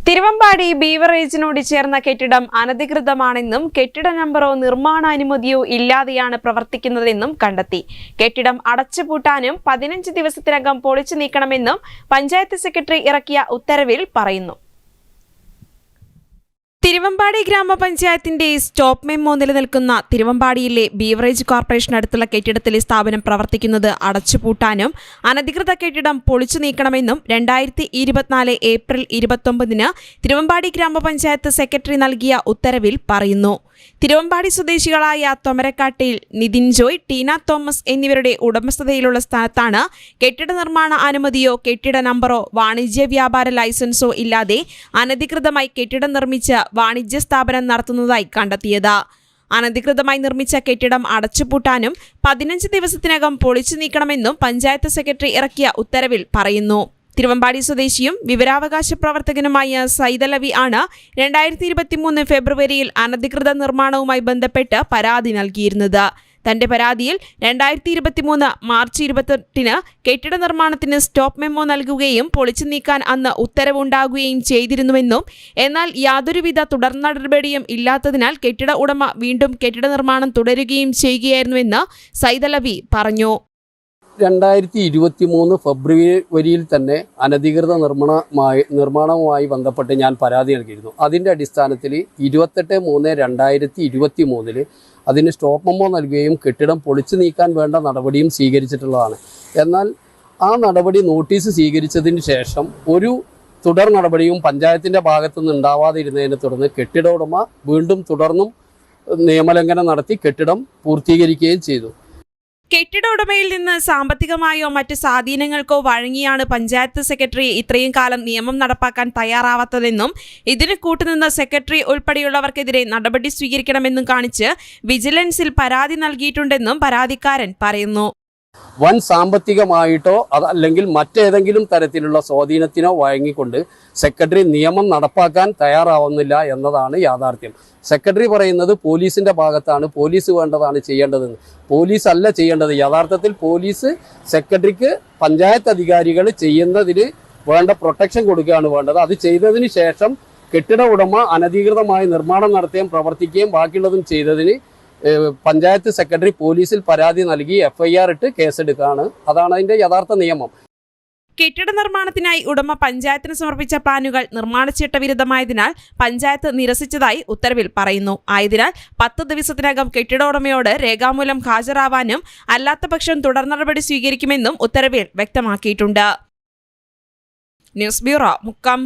തിരുവമ്പാടി ബീവറേജിനോട് ചേർന്ന കെട്ടിടം അനധികൃതമാണെന്നും കെട്ടിട നമ്പറോ നിർമ്മാണ അനുമതിയോ ഇല്ലാതെയാണ് പ്രവർത്തിക്കുന്നതെന്നും കണ്ടെത്തി. കെട്ടിടം അടച്ചുപൂട്ടാനും 15 ദിവസത്തിനകം പൊളിച്ചു നീക്കണമെന്നും പഞ്ചായത്ത് സെക്രട്ടറി ഇറക്കിയ ഉത്തരവിൽ പറയുന്നു. തിരുവമ്പാടി ഗ്രാമപഞ്ചായത്തിന്റെ സ്റ്റോപ്പ് മെമ്മോ നിലനിൽക്കുന്ന തിരുവമ്പാടിയിലെ ബീവറേജ് കോർപ്പറേഷൻ അടുത്തുള്ള കെട്ടിടത്തിലെ സ്ഥാപനം പ്രവർത്തിക്കുന്നത് അടച്ചുപൂട്ടാനും അനധികൃത കെട്ടിടം പൊളിച്ചു നീക്കണമെന്നും 2024 ഏപ്രിൽ 29 തിരുവമ്പാടി ഗ്രാമപഞ്ചായത്ത് സെക്രട്ടറി നൽകിയ ഉത്തരവിൽ പറയുന്നു. തിരുവമ്പാടി സ്വദേശികളായ തൊമരക്കാട്ടിൽ നിതിൻ ജോയ്, ടീന തോമസ് എന്നിവരുടെ ഉടമസ്ഥതയിലുള്ള സ്ഥലത്താണ് കെട്ടിട നിർമ്മാണ അനുമതിയോ കെട്ടിട നമ്പറോ വാണിജ്യ വ്യാപാര ലൈസൻസോ ഇല്ലാതെ അനധികൃതമായി കെട്ടിടം നിർമ്മിച്ച് വാണിജ്യ സ്ഥാപനം നടത്തുന്നതായി കണ്ടെത്തിയത്. അനധികൃതമായി നിർമ്മിച്ച കെട്ടിടം അടച്ചുപൂട്ടാനും 15 ദിവസത്തിനകം പൊളിച്ചു നീക്കണമെന്നും പഞ്ചായത്ത് സെക്രട്ടറി ഇറക്കിയ ഉത്തരവിൽ പറയുന്നു. തിരുവമ്പാടി സ്വദേശിയും വിവരാവകാശ പ്രവർത്തകനുമായ സൈദലവി ആണ് 2023 ഫെബ്രുവരിയിൽ അനധികൃത നിർമ്മാണവുമായി ബന്ധപ്പെട്ട് പരാതി നൽകിയിരുന്നത്. തന്റെ പരാതിയിൽ 2023 മാർച്ച് 28 കെട്ടിട നിർമ്മാണത്തിന് സ്റ്റോപ്പ് മെമ്മോ നൽകുകയും പൊളിച്ചു നീക്കാൻ അന്ന് ഉത്തരവുണ്ടാകുകയും ചെയ്തിരുന്നുവെന്നും എന്നാൽ യാതൊരുവിധ തുടർ നടപടിയും ഇല്ലാത്തതിനാൽ കെട്ടിട ഉടമ വീണ്ടും കെട്ടിട നിർമ്മാണം തുടരുകയും ചെയ്യുകയായിരുന്നുവെന്ന് സൈദലവി പറഞ്ഞു. 2023 ഫെബ്രുവരിയിൽ തന്നെ അനധികൃത നിർമ്മാണവുമായി ബന്ധപ്പെട്ട് ഞാൻ പരാതി നൽകിയിരുന്നു. അതിൻ്റെ അടിസ്ഥാനത്തിൽ 28/3/2023 അതിന് സ്റ്റോപ്പ് മെമ്മോ നൽകുകയും കെട്ടിടം പൊളിച്ചു നീക്കാൻ വേണ്ട നടപടിയും സ്വീകരിച്ചിട്ടുള്ളതാണ്. എന്നാൽ ആ നടപടി നോട്ടീസ് സ്വീകരിച്ചതിന് ശേഷം ഒരു തുടർ നടപടിയും പഞ്ചായത്തിൻ്റെ ഭാഗത്തുനിന്ന് ഉണ്ടാവാതിരുന്നതിനെ തുടർന്ന് കെട്ടിട ഉടമ വീണ്ടും തുടർന്നും നിയമലംഘനം നടത്തി കെട്ടിടം പൂർത്തീകരിക്കുകയും ചെയ്തു. കെട്ടിട ഉടമയിൽ നിന്ന് സാമ്പത്തികമായോ മറ്റ് സ്വാധീനങ്ങൾക്കോ വഴങ്ങിയാണ് പഞ്ചായത്ത് സെക്രട്ടറി ഇത്രയും കാലം നിയമം നടപ്പാക്കാൻ തയ്യാറാവാത്തതെന്നും ഇതിന് കൂട്ടുനിന്ന സെക്രട്ടറി ഉൾപ്പെടെയുള്ളവർക്കെതിരെ നടപടി സ്വീകരിക്കണമെന്നും കാണിച്ച് വിജിലൻസിൽ പരാതി നൽകിയിട്ടുണ്ടെന്നും പരാതിക്കാരൻ പറയുന്നു. വൻ സാമ്പത്തികമായിട്ടോ അതല്ലെങ്കിൽ മറ്റേതെങ്കിലും തരത്തിലുള്ള സ്വാധീനത്തിനോ വഴങ്ങിക്കൊണ്ട് സെക്രട്ടറി നിയമം നടപ്പാക്കാൻ തയ്യാറാവുന്നില്ല എന്നതാണ് യാഥാർത്ഥ്യം. സെക്രട്ടറി പറയുന്നത് പോലീസിന്റെ ഭാഗത്താണ്, പോലീസ് വേണ്ടതാണ് ചെയ്യേണ്ടതെന്ന്. പോലീസ് അല്ല ചെയ്യേണ്ടത്. യഥാർത്ഥത്തിൽ പോലീസ് സെക്രട്ടറിക്ക് പഞ്ചായത്ത് അധികാരികൾ ചെയ്യുന്നതിന് വേണ്ട പ്രൊട്ടക്ഷൻ കൊടുക്കുകയാണ് വേണ്ടത്. അത് ചെയ്തതിന് ശേഷം കെട്ടിട ഉടമ അനധികൃതമായി നിർമ്മാണം നടത്തുകയും പ്രവർത്തിക്കുകയും ബാക്കിയുള്ളതും ചെയ്തതിന് പഞ്ചായത്ത് സെക്രട്ടറി പോലീസിൽ പരാതി നൽകി FIR ഇട്ട് കേസെടുക്കുകയാണ്. അതാണ് അതിന്റെ യഥാർത്ഥ നിയമം. കെട്ടിട നിർമ്മാണത്തിനായി ഉടമ പഞ്ചായത്തിന് സമർപ്പിച്ച പ്ലാനുകൾ നിർമ്മാണ ചട്ടവിരുദ്ധമായതിനാൽ പഞ്ചായത്ത് നിരസിച്ചതായി ഉത്തരവിൽ പറയുന്നു. ആയതിനാൽ 10 ദിവസത്തിനകം കെട്ടിട ഉടമയോട് രേഖാമൂലം ഹാജരാവാനും അല്ലാത്തപക്ഷം തുടർ നടപടി സ്വീകരിക്കുമെന്നും ഉത്തരവിൽ വ്യക്തമാക്കിയിട്ടുണ്ട്. News bureau, Mukkam.